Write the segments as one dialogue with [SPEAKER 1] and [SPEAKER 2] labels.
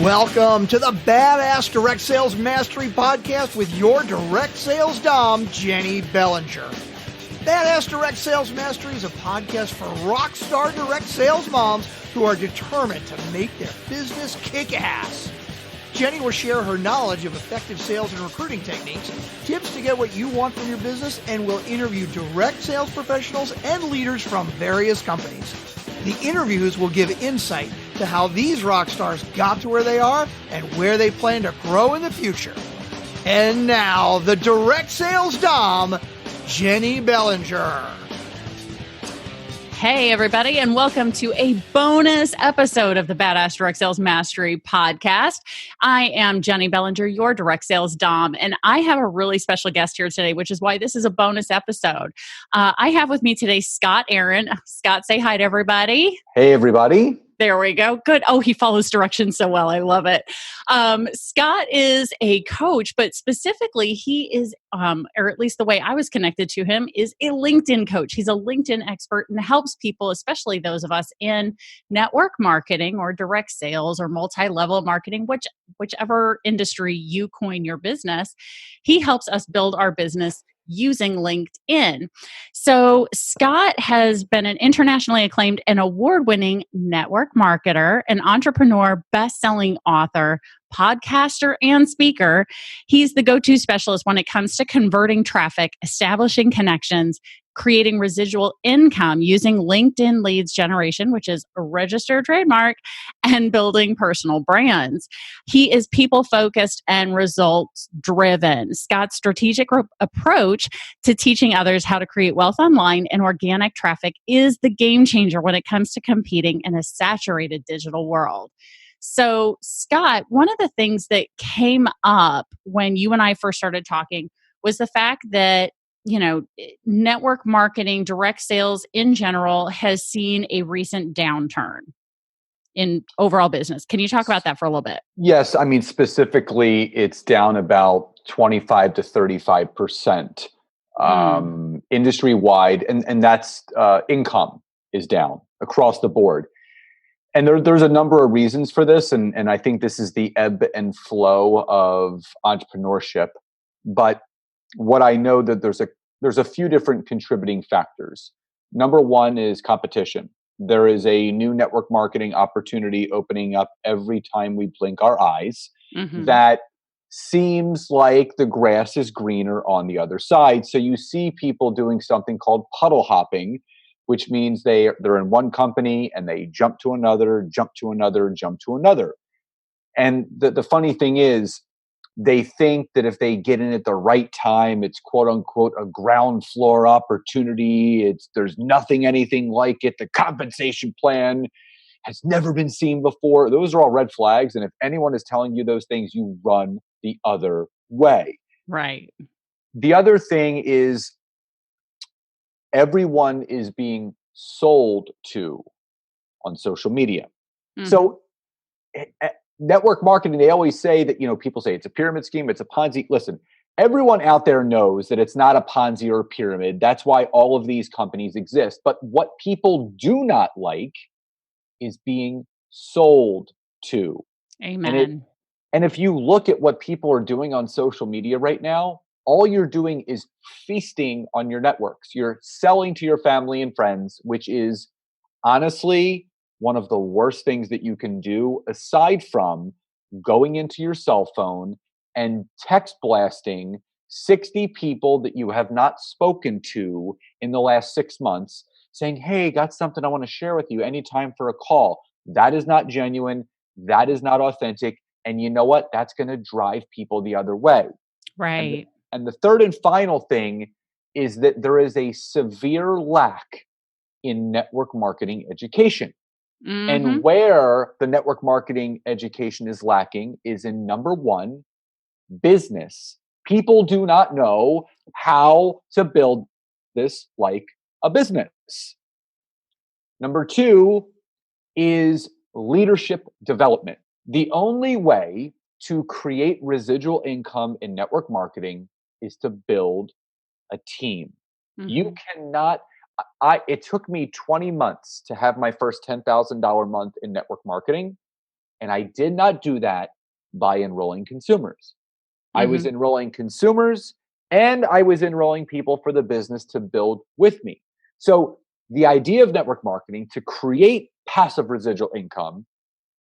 [SPEAKER 1] Welcome to the Badass Direct Sales Mastery Podcast with your direct sales dom, Jenny Bellinger. Badass Direct Sales Mastery is a podcast for rock star direct sales moms who are determined to make their business kick ass. Jenny will share her knowledge of effective sales and recruiting techniques, tips to get what you want from your business, and will interview direct sales professionals and leaders from various companies. The interviews will give insight to how these rock stars got to where they are and where they plan to grow in the future. And now, the direct sales dom, Jenny Bellinger.
[SPEAKER 2] Hey, everybody, and welcome to a bonus episode of the Badass Direct Sales Mastery Podcast. I am Jenny Bellinger, your direct sales dom, and I have a really special guest here today, which is why this is a bonus episode. I have with me today Scott Aaron. Scott, say hi to everybody.
[SPEAKER 3] Hey, everybody.
[SPEAKER 2] There we go. Good. Oh, he follows directions so well. I love it. Scott is a coach, but specifically he is, or at least the way I was connected to him, is a LinkedIn coach. He's a LinkedIn expert and helps people, especially those of us in network marketing or direct sales or multi-level marketing, whichever industry you coin your business. He helps us build our business using LinkedIn. So Scott has been an internationally acclaimed and award-winning network marketer, an entrepreneur, best-selling author, podcaster, and speaker. He's the go-to specialist when it comes to converting traffic, establishing connections, creating residual income using LinkedIn leads generation, which is a registered trademark, and building personal brands. He is people-focused and results-driven. Scott's strategic approach to teaching others how to create wealth online and organic traffic is the game changer when it comes to competing in a saturated digital world. So, Scott, one of the things that came up when you and I first started talking was the fact that network marketing, direct sales in general has seen a recent downturn in overall business. Can you talk about that for a little bit?
[SPEAKER 3] Yes. I mean, specifically, it's down about 25 to 35% industry-wide. And that's income is down across the board. And there's a number of reasons for this. And I think this is the ebb and flow of entrepreneurship. But what I know that there's a few different contributing factors. Number one is competition. There is a new network marketing opportunity opening up every time we blink our eyes that seems like the grass is greener on the other side. So you see people doing something called puddle hopping, which means they're in one company and they jump to another, jump to another, jump to another. And the funny thing is, they think that if they get in at the right time, it's quote unquote a ground floor opportunity. There's anything like it. The compensation plan has never been seen before. Those are all red flags. And if anyone is telling you those things, you run the other way.
[SPEAKER 2] Right.
[SPEAKER 3] The other thing is everyone is being sold to on social media. So network marketing, they always say that, people say it's a pyramid scheme, it's a Ponzi. Listen, everyone out there knows that it's not a Ponzi or a pyramid. That's why all of these companies exist. But what people do not like is being sold to.
[SPEAKER 2] Amen.
[SPEAKER 3] And if you look at what people are doing on social media right now, all you're doing is feasting on your networks. You're selling to your family and friends, which is honestly one of the worst things that you can do, aside from going into your cell phone and text blasting 60 people that you have not spoken to in the last 6 months, saying, hey, got something I want to share with you, anytime for a call. That is not genuine. That is not authentic. And you know what? That's going to drive people the other way.
[SPEAKER 2] Right.
[SPEAKER 3] And the third and final thing is that there is a severe lack in network marketing education. And where the network marketing education is lacking is in number one, business. People do not know how to build this like a business. Number two is leadership development. The only way to create residual income in network marketing is to build a team. You cannot. It took me 20 months to have my first $10,000 month in network marketing. And I did not do that by enrolling consumers. I was
[SPEAKER 2] Mhm.
[SPEAKER 3] enrolling consumers and I was enrolling people for the business to build with me. So the idea of network marketing to create passive residual income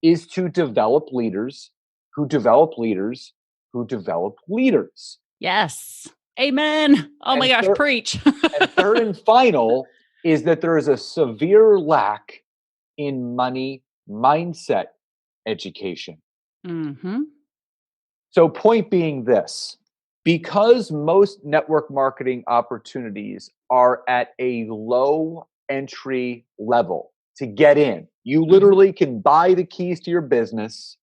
[SPEAKER 3] is to develop leaders who develop leaders who develop leaders.
[SPEAKER 2] Yes. Amen. Oh my
[SPEAKER 3] And
[SPEAKER 2] gosh,
[SPEAKER 3] third,
[SPEAKER 2] preach.
[SPEAKER 3] and third and final is that there is a severe lack in money mindset education.
[SPEAKER 2] Mhm.
[SPEAKER 3] So, point being this, because most network marketing opportunities are at a low entry level to get in, you
[SPEAKER 2] Mhm.
[SPEAKER 3] literally can buy the keys to your business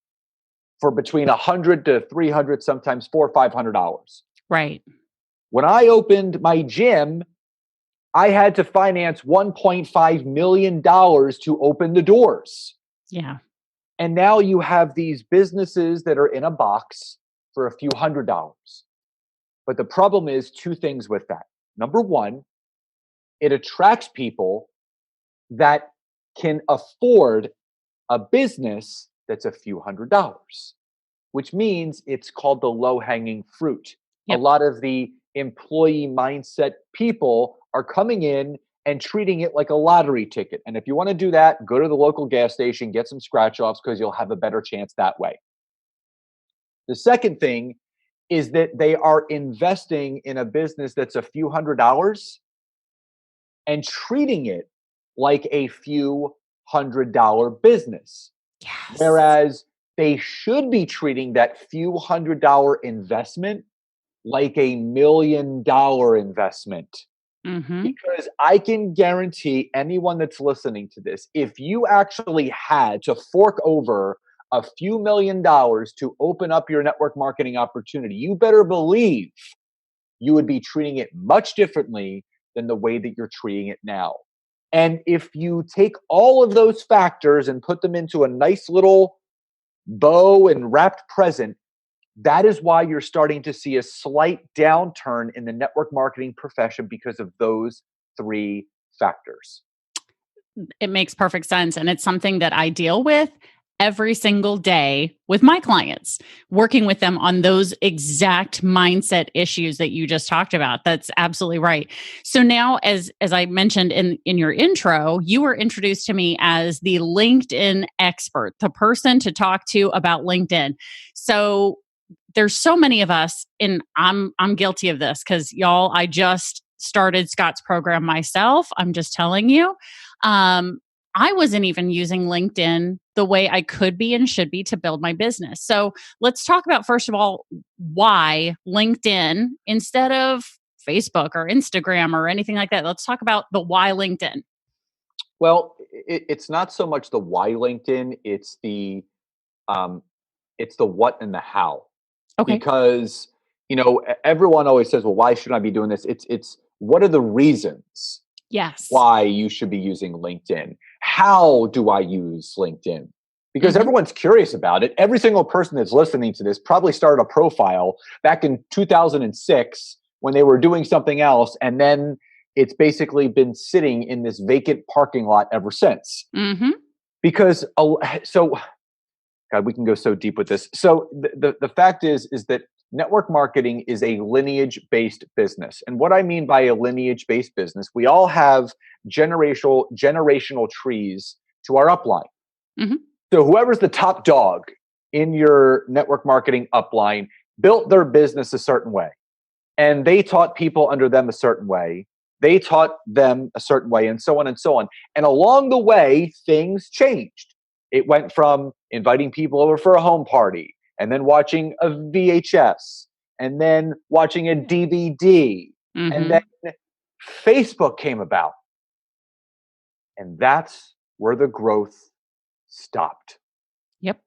[SPEAKER 3] for between 100 to 300, sometimes $400 or $500.
[SPEAKER 2] Right.
[SPEAKER 3] When I opened my gym, I had to finance $1.5 million to open the doors.
[SPEAKER 2] Yeah.
[SPEAKER 3] And now you have these businesses that are in a box for a few $100s. But the problem is two things with that. Number one, it attracts people that can afford a business that's a few $100s, which means it's called the low hanging fruit. A
[SPEAKER 2] Yep.
[SPEAKER 3] lot of the employee mindset people are coming in and treating it like a lottery ticket. And if you want to do that, go to the local gas station, get some scratch offs because you'll have a better chance that way. The second thing is that they are investing in a business that's a few $100s and treating it like a few $100 business.
[SPEAKER 2] Yes.
[SPEAKER 3] Whereas they should be treating that few $100 investment like a $1 million investment.
[SPEAKER 2] Mhm.
[SPEAKER 3] Because I can guarantee anyone that's listening to this, if you actually had to fork over a few $1 million to open up your network marketing opportunity, you better believe you would be treating it much differently than the way that you're treating it now. And if you take all of those factors and put them into a nice little bow and wrapped present, that is why you're starting to see a slight downturn in the network marketing profession because of those three factors.
[SPEAKER 2] It makes perfect sense. And it's something that I deal with every single day with my clients, working with them on those exact mindset issues that you just talked about. That's absolutely right. So now, as I mentioned in your intro, you were introduced to me as the LinkedIn expert, the person to talk to about LinkedIn. So there's so many of us, and I'm guilty of this because y'all, I just started Scott's program myself. I'm just telling you. Um, I wasn't even using LinkedIn the way I could be and should be to build my business. So let's talk about, first of all, why LinkedIn instead of Facebook or Instagram or anything like that. Let's talk about the why LinkedIn.
[SPEAKER 3] Well, it's not so much the why LinkedIn; um, it's the what and the how.
[SPEAKER 2] Okay.
[SPEAKER 3] Because everyone always says, "Well, why should I be doing this?" It's what are the reasons
[SPEAKER 2] Yes.
[SPEAKER 3] why you should be using LinkedIn? How do I use LinkedIn? Because
[SPEAKER 2] Hmm.
[SPEAKER 3] everyone's curious about it. Every single person that's listening to this probably started a profile back in 2006 when they were doing something else. And then it's basically been sitting in this vacant parking lot ever since.
[SPEAKER 2] Hmm.
[SPEAKER 3] Because, so, God, we can go so deep with this. So the fact is that network marketing is a lineage-based business. And what I mean by a lineage-based business, we all have generational trees to our upline.
[SPEAKER 2] Hmm.
[SPEAKER 3] So whoever's the top dog in your network marketing upline built their business a certain way. And they taught people under them a certain way. They taught them a certain way, and so on and so on. And along the way, things changed. It went from inviting people over for a home party, and then watching a VHS, and then watching a DVD, and then
[SPEAKER 2] Hmm.
[SPEAKER 3] Facebook came about. And that's where the growth stopped.
[SPEAKER 2] Yep.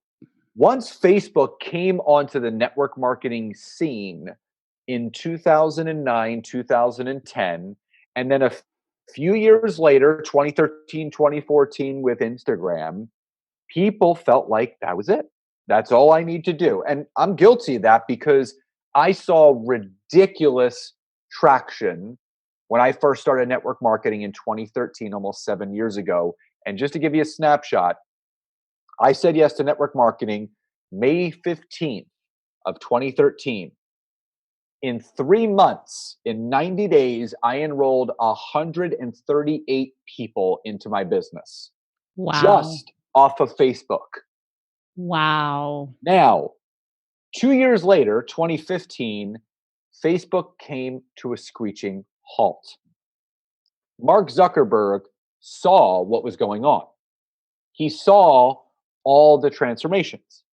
[SPEAKER 3] Once Facebook came onto the network marketing scene in 2009, 2010, and then a few years later, 2013, 2014, with Instagram, people felt like that was it. That's all I need to do. And I'm guilty of that because I saw ridiculous traction when I first started network marketing in 2013, almost 7 years ago. And just to give you a snapshot, I said yes to network marketing May 15th of 2013. In 3 months, in 90 days, I enrolled 138 people into my business
[SPEAKER 2] Wow.
[SPEAKER 3] just off of Facebook.
[SPEAKER 2] Wow.
[SPEAKER 3] Now, 2 years later, 2015, Facebook came to a screeching halt. Mark Zuckerberg saw what was going on. He saw all the transformations.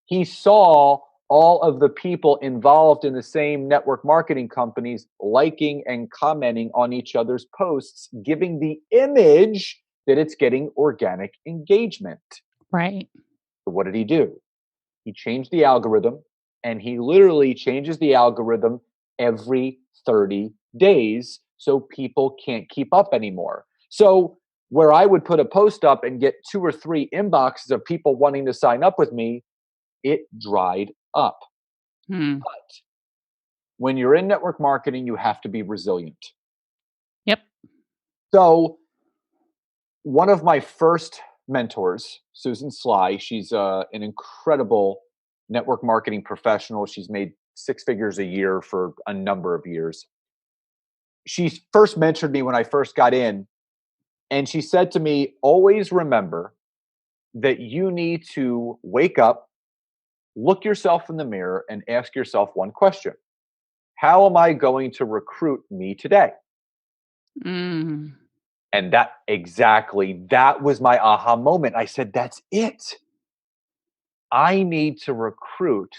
[SPEAKER 3] He saw all of the people involved in the same network marketing companies liking and commenting on each other's posts, giving the image that it's getting organic engagement.
[SPEAKER 2] Right.
[SPEAKER 3] So what did he do? He changed the algorithm, and he literally changes the algorithm every 30 days so people can't keep up anymore. So where I would put a post up and get 2 or 3 inboxes of people wanting to sign up with me, it dried up.
[SPEAKER 2] Hmm.
[SPEAKER 3] But when you're in network marketing, you have to be resilient.
[SPEAKER 2] Yep.
[SPEAKER 3] So one of my first mentors, Susan Sly, she's an incredible network marketing professional. She's made 6 figures a year for a number of years. She first mentored me when I first got in, and she said to me, always remember that you need to wake up, look yourself in the mirror, and ask yourself one question. How am I going to recruit me today?
[SPEAKER 2] Mm.
[SPEAKER 3] And that was my aha moment. I said, that's it. I need to recruit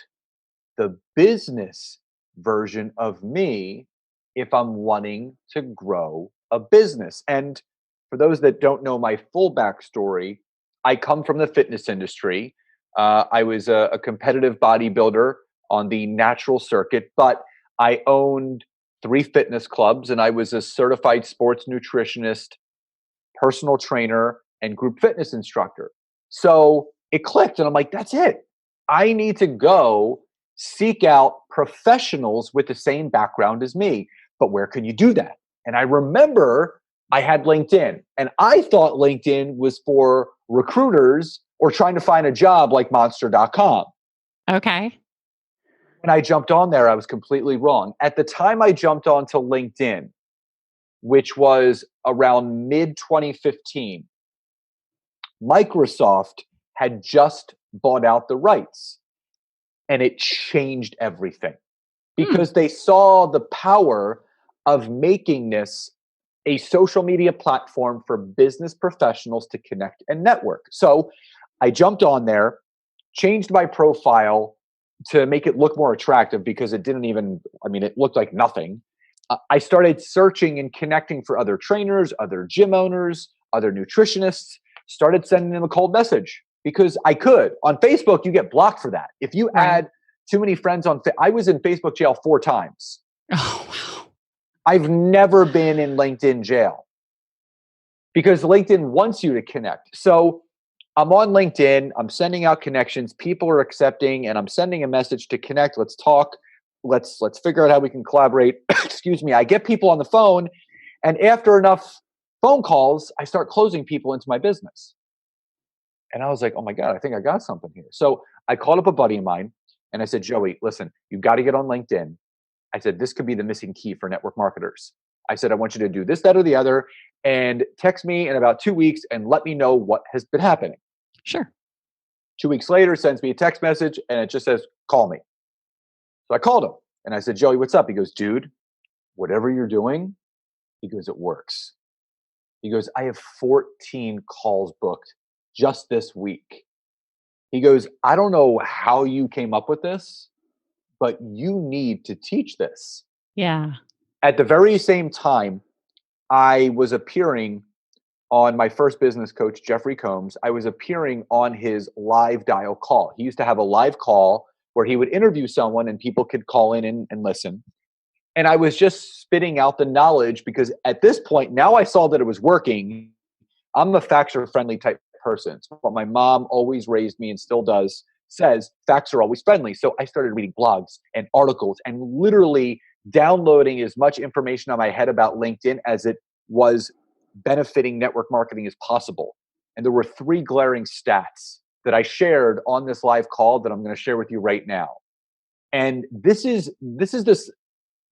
[SPEAKER 3] the business version of me if I'm wanting to grow a business. And for those that don't know my full backstory, I come from the fitness industry. I was a competitive bodybuilder on the natural circuit, but I owned 3 fitness clubs, and I was a certified sports nutritionist, personal trainer, and group fitness instructor. So it clicked, and I'm like, that's it. I need to go seek out professionals with the same background as me. But where can you do that? And I remember I had LinkedIn, and I thought LinkedIn was for recruiters or trying to find a job like monster.com.
[SPEAKER 2] Okay.
[SPEAKER 3] When I jumped on there, I was completely wrong. At the time I jumped onto LinkedIn, which was around mid 2015, Microsoft had just bought out the rights, and it changed everything because they saw the power of making this a social media platform for business professionals to connect and network. So I jumped on there, changed my profile to make it look more attractive because it didn't even, it looked like nothing. I started searching and connecting for other trainers, other gym owners, other nutritionists, started sending them a cold message because I could. On Facebook, you get blocked for that. If you add too many friends I was in Facebook jail 4 times.
[SPEAKER 2] Oh, wow.
[SPEAKER 3] I've never been in LinkedIn jail because LinkedIn wants you to connect. So I'm on LinkedIn, I'm sending out connections, people are accepting, and I'm sending a message to connect. Let's talk. Let's figure out how we can collaborate. Excuse me. I get people on the phone, and after enough phone calls, I start closing people into my business. And I was like, oh my God, I think I got something here. So I called up a buddy of mine and I said, Joey, listen, you got to get on LinkedIn. I said, this could be the missing key for network marketers. I said, I want you to do this, that, or the other, and text me in about 2 weeks and let me know what has been happening.
[SPEAKER 2] Sure.
[SPEAKER 3] 2 weeks later, sends me a text message and it just says, call me. So I called him and I said, Joey, what's up? He goes, dude, whatever you're doing, he goes, it works. He goes, I have 14 calls booked just this week. He goes, I don't know how you came up with this, but you need to teach this.
[SPEAKER 2] Yeah.
[SPEAKER 3] At the very same time, I was appearing on my first business coach, Jeffrey Combs. I was appearing on his live dial call. He used to have a live call where he would interview someone and people could call in and listen. And I was just spitting out the knowledge because at this point, now I saw that it was working. I'm a facts-are-friendly type person. It's what my mom always raised me and still does, says facts are always friendly. So I started reading blogs and articles and literally downloading as much information on my head about LinkedIn as it was benefiting network marketing as possible. And there were 3 glaring stats that I shared on this live call that I'm going to share with you right now. And this is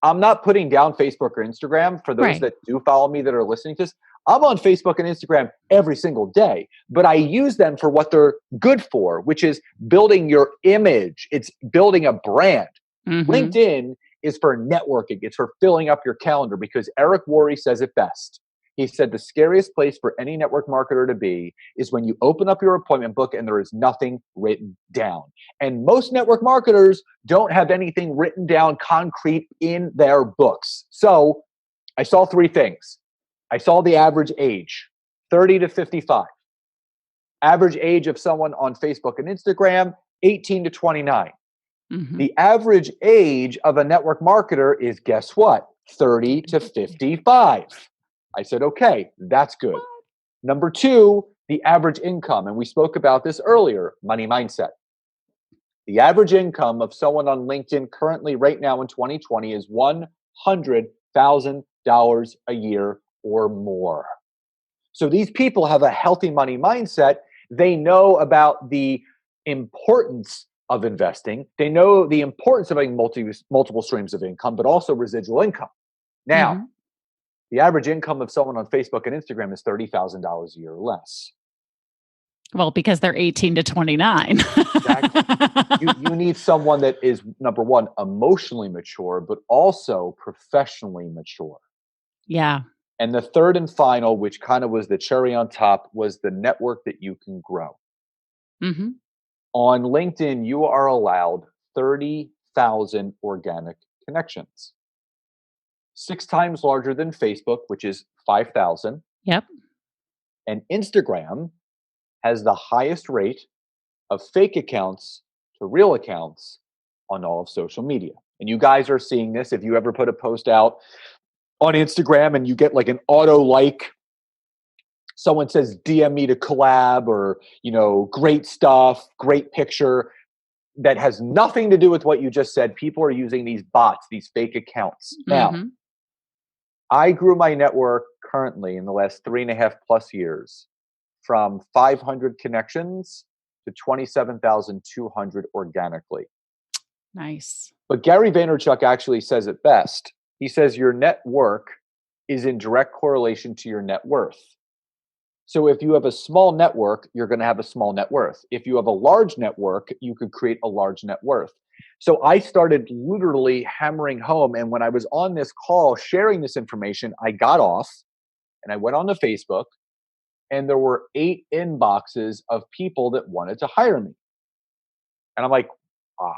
[SPEAKER 3] I'm not putting down Facebook or Instagram for those
[SPEAKER 2] Right.
[SPEAKER 3] that do follow me that are listening to this. I'm on Facebook and Instagram every single day, but I use them for what they're good for, which is building your image. It's building a brand.
[SPEAKER 2] Mm-hmm.
[SPEAKER 3] LinkedIn is for networking. It's for filling up your calendar, because Eric Worre says it best. He said the scariest place for any network marketer to be is when you open up your appointment book and there is nothing written down. And most network marketers don't have anything written down concrete in their books. So I saw three things. I saw the average age, 30 to 55. Average age of someone on Facebook and Instagram, 18 to 29.
[SPEAKER 2] Mm-hmm.
[SPEAKER 3] The average age of a network marketer is, guess what? 30 to 55. I said, okay, that's good. Number two, the average income. And we spoke about this earlier, money mindset. The average income of someone on LinkedIn currently right now in 2020 is $100,000 a year or more. So these people have a healthy money mindset. They know about the importance of investing. They know the importance of having multiple streams of income, but also residual income. Now, the average income of someone on Facebook and Instagram is $30,000 a year or less.
[SPEAKER 2] Well, because they're 18 to 29.
[SPEAKER 3] Exactly. You need someone that is, number one, emotionally mature, but also professionally mature.
[SPEAKER 2] Yeah.
[SPEAKER 3] And the third and final, which kind of was the cherry on top, was the network that you can grow.
[SPEAKER 2] Mm-hmm.
[SPEAKER 3] On LinkedIn, you are allowed 30,000 organic connections. 6 times larger than Facebook, which is 5,000.
[SPEAKER 2] Yep.
[SPEAKER 3] And Instagram has the highest rate of fake accounts to real accounts on all of social media. And you guys are seeing this. If you ever put a post out on Instagram and you get like an auto like, someone says DM me to collab, or, great stuff, great picture, that has nothing to do with what you just said. People are using these bots, these fake accounts. Now, I grew my network currently in the last 3.5+ years from 500 connections to 27,200 organically.
[SPEAKER 2] Nice.
[SPEAKER 3] But Gary Vaynerchuk actually says it best. He says your network is in direct correlation to your net worth. So if you have a small network, you're going to have a small net worth. If you have a large network, you could create a large net worth. So I started literally hammering home. And when I was on this call sharing this information, I got off and I went on to Facebook, and there were 8 inboxes of people that wanted to hire me. And I'm like,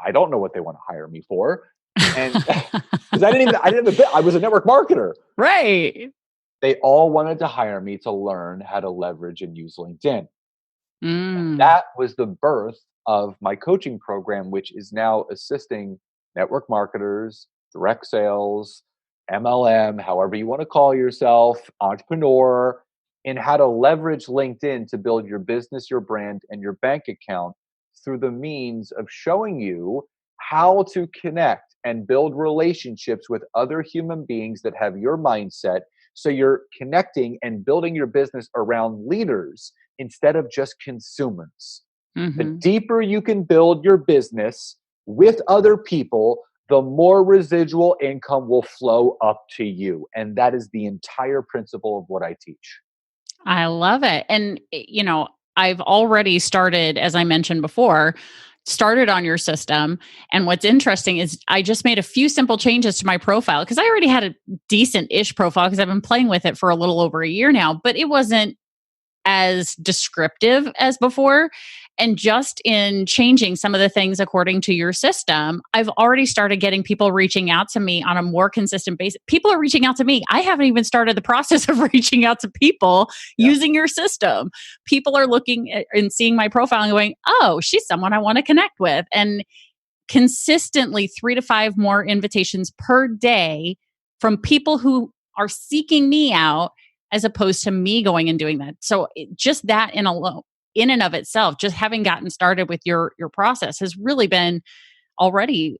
[SPEAKER 3] I don't know what they want to hire me for. And because I didn't have a bit, I was a network marketer.
[SPEAKER 2] Right.
[SPEAKER 3] They all wanted to hire me to learn how to leverage and use LinkedIn. And that was the birth of my coaching program, which is now assisting network marketers, direct sales, MLM, however you want to call yourself, entrepreneur, in how to leverage LinkedIn to build your business, your brand, and your bank account through the means of showing you how to connect and build relationships with other human beings that have your mindset. So you're connecting and building your business around leaders instead of just consumers. The deeper you can build your business with other people, the more residual income will flow up to you. And that is the entire principle of what I teach.
[SPEAKER 2] I love it. And, I've already started, as I mentioned before, started on your system. And what's interesting is I just made a few simple changes to my profile, because I already had a decent-ish profile because I've been playing with it for a little over a year now, but it wasn't as descriptive as before. And just in changing some of the things according to your system, I've already started getting people reaching out to me on a more consistent basis. People are reaching out to me. I haven't even started the process of reaching out to people using your system. People are looking at, and seeing my profile and going, oh, she's someone I want to connect with. And consistently 3 to 5 more invitations per day from people who are seeking me out, as opposed to me going and doing that. So just that in and of itself, just having gotten started with your process has really been already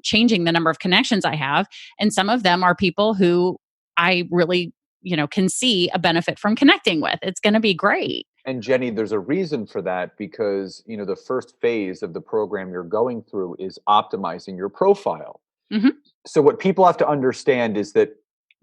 [SPEAKER 2] changing the number of connections I have. And some of them are people who I really, can see a benefit from connecting with. It's going to be great.
[SPEAKER 3] And Jenny, there's a reason for that because, the first phase of the program you're going through is optimizing your profile.
[SPEAKER 2] Hmm.
[SPEAKER 3] So what people have to understand is that,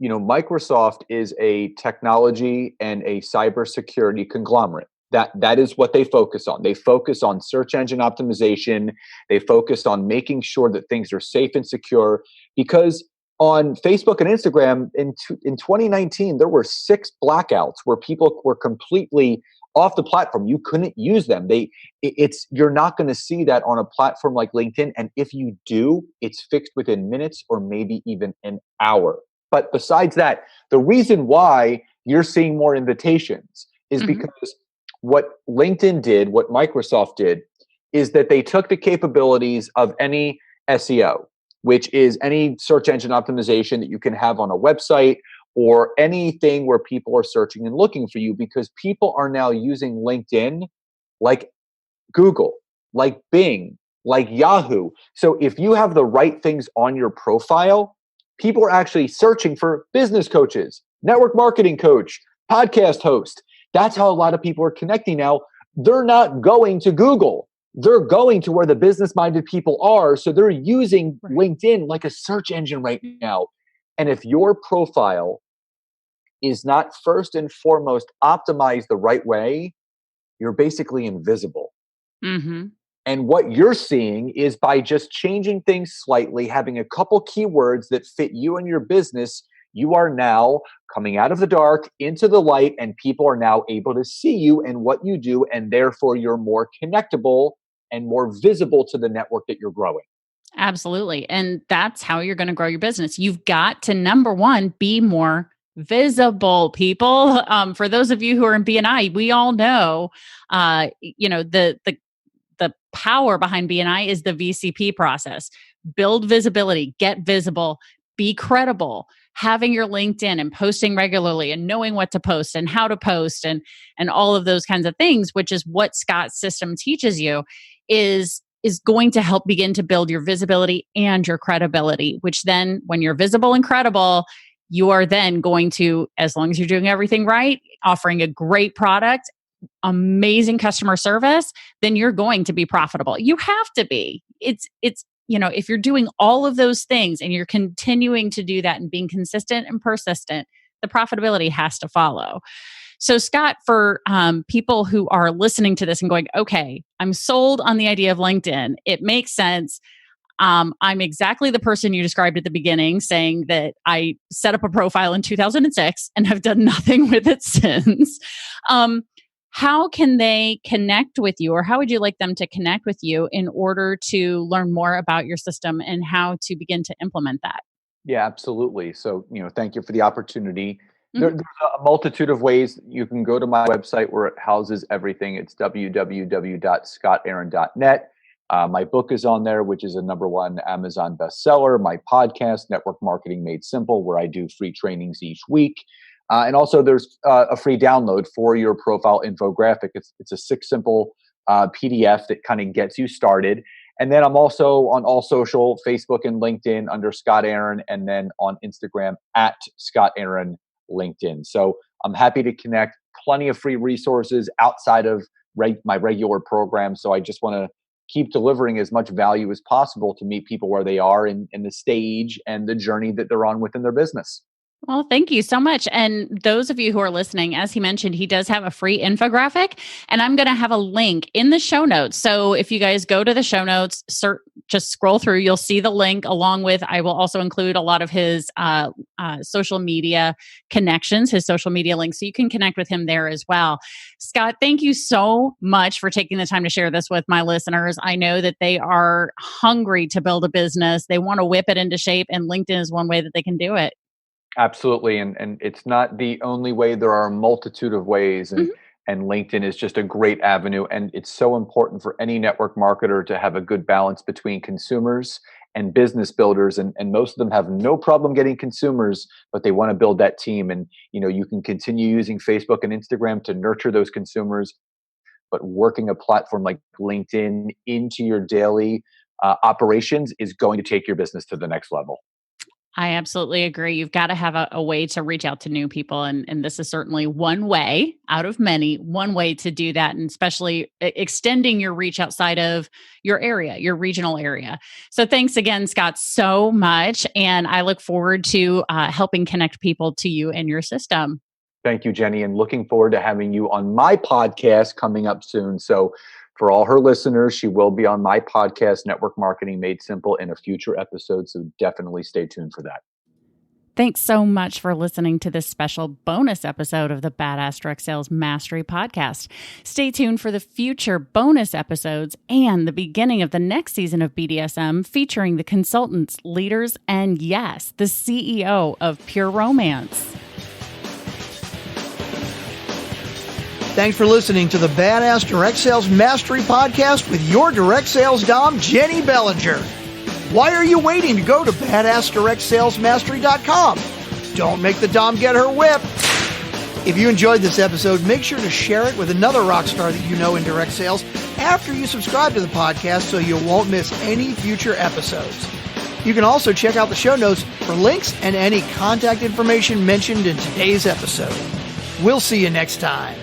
[SPEAKER 3] Microsoft is a technology and a cybersecurity conglomerate. That is what they focus on. They focus on search engine optimization. They focus on making sure that things are safe and secure, because on Facebook and Instagram in 2019, there were 6 blackouts where people were completely off the platform. You couldn't use them. You're not going to see that on a platform like LinkedIn. And if you do, it's fixed within minutes or maybe even an hour. But besides that, the reason why you're seeing more invitations is because what LinkedIn did, what Microsoft did, is that they took the capabilities of any SEO, which is any search engine optimization that you can have on a website or anything where people are searching and looking for you, because people are now using LinkedIn like Google, like Bing, like Yahoo. So if you have the right things on your profile, people are actually searching for business coaches, network marketing coach, podcast host. That's how a lot of people are connecting now. They're not going to Google. They're going to where the business-minded people are. So they're using LinkedIn like a search engine right now. And if your profile is not first and foremost optimized the right way, you're basically invisible.
[SPEAKER 2] Mm-hmm.
[SPEAKER 3] And what you're seeing is by just changing things slightly, having a couple keywords that fit you and your business, you are now coming out of the dark into the light, and people are now able to see you and what you do. And therefore, you're more connectable and more visible to the network that you're growing.
[SPEAKER 2] Absolutely. And that's how you're going to grow your business. You've got to, number one, be more visible, people. For those of you who are in BNI, we all know, the power behind BNI is the VCP process. Build visibility, get visible, be credible. Having your LinkedIn and posting regularly and knowing what to post and how to post and all of those kinds of things, which is what Scott's system teaches you, is going to help begin to build your visibility and your credibility, which then when you're visible and credible, you are then going to, as long as you're doing everything right, offering a great product, amazing customer service, then you're going to be profitable. You have to be. It's if you're doing all of those things and you're continuing to do that and being consistent and persistent, the profitability has to follow. So Scott, for people who are listening to this and going, okay, I'm sold on the idea of LinkedIn. It makes sense. I'm exactly the person you described at the beginning, saying that I set up a profile in 2006 and have done nothing with it since. How can they connect with you, or how would you like them to connect with you in order to learn more about your system and how to begin to implement that?
[SPEAKER 3] Yeah, absolutely. So, thank you for the opportunity.
[SPEAKER 2] Mm-hmm.
[SPEAKER 3] There's a multitude of ways. You can go to my website where it houses everything. It's www.scottaaron.net. My book is on there, which is a #1 Amazon bestseller. My podcast, Network Marketing Made Simple, where I do free trainings each week. And also there's a free download for your profile infographic. It's a 6 simple PDF that kind of gets you started. And then I'm also on all social, Facebook and LinkedIn under Scott Aaron, and then on Instagram at Scott Aaron LinkedIn. So I'm happy to connect. Plenty of free resources outside of my regular program. So I just want to keep delivering as much value as possible to meet people where they are in the stage and the journey that they're on within their business.
[SPEAKER 2] Well, thank you so much. And those of you who are listening, as he mentioned, he does have a free infographic, and I'm going to have a link in the show notes. So if you guys go to the show notes, just scroll through, you'll see the link along with, I will also include a lot of his social media connections, his social media links, so you can connect with him there as well. Scott, thank you so much for taking the time to share this with my listeners. I know that they are hungry to build a business. They want to whip it into shape, and LinkedIn is one way that they can do it.
[SPEAKER 3] Absolutely. And it's not the only way. There are a multitude of ways. And LinkedIn is just a great avenue. And it's so important for any network marketer to have a good balance between consumers and business builders. And most of them have no problem getting consumers, but they want to build that team. And, you can continue using Facebook and Instagram to nurture those consumers, but working a platform like LinkedIn into your daily operations is going to take your business to the next level.
[SPEAKER 2] I absolutely agree. You've got to have a way to reach out to new people. And this is certainly one way out of many, one way to do that. And especially extending your reach outside of your area, your regional area. So thanks again, Scott, so much. And I look forward to helping connect people to you and your system.
[SPEAKER 3] Thank you, Jenny. And looking forward to having you on my podcast coming up soon. So for all her listeners, she will be on my podcast, Network Marketing Made Simple, in a future episode. So definitely stay tuned for that.
[SPEAKER 2] Thanks so much for listening to this special bonus episode of the Badass Direct Sales Mastery Podcast. Stay tuned for the future bonus episodes and the beginning of the next season of BDSM featuring the consultants, leaders, and yes, the CEO of Pure Romance.
[SPEAKER 1] Thanks for listening to the Badass Direct Sales Mastery Podcast with your direct sales dom, Jenny Bellinger. Why are you waiting to go to badassdirectsalesmastery.com? Don't make the dom get her whip. If you enjoyed this episode, make sure to share it with another rock star that you know in direct sales after you subscribe to the podcast so you won't miss any future episodes. You can also check out the show notes for links and any contact information mentioned in today's episode. We'll see you next time.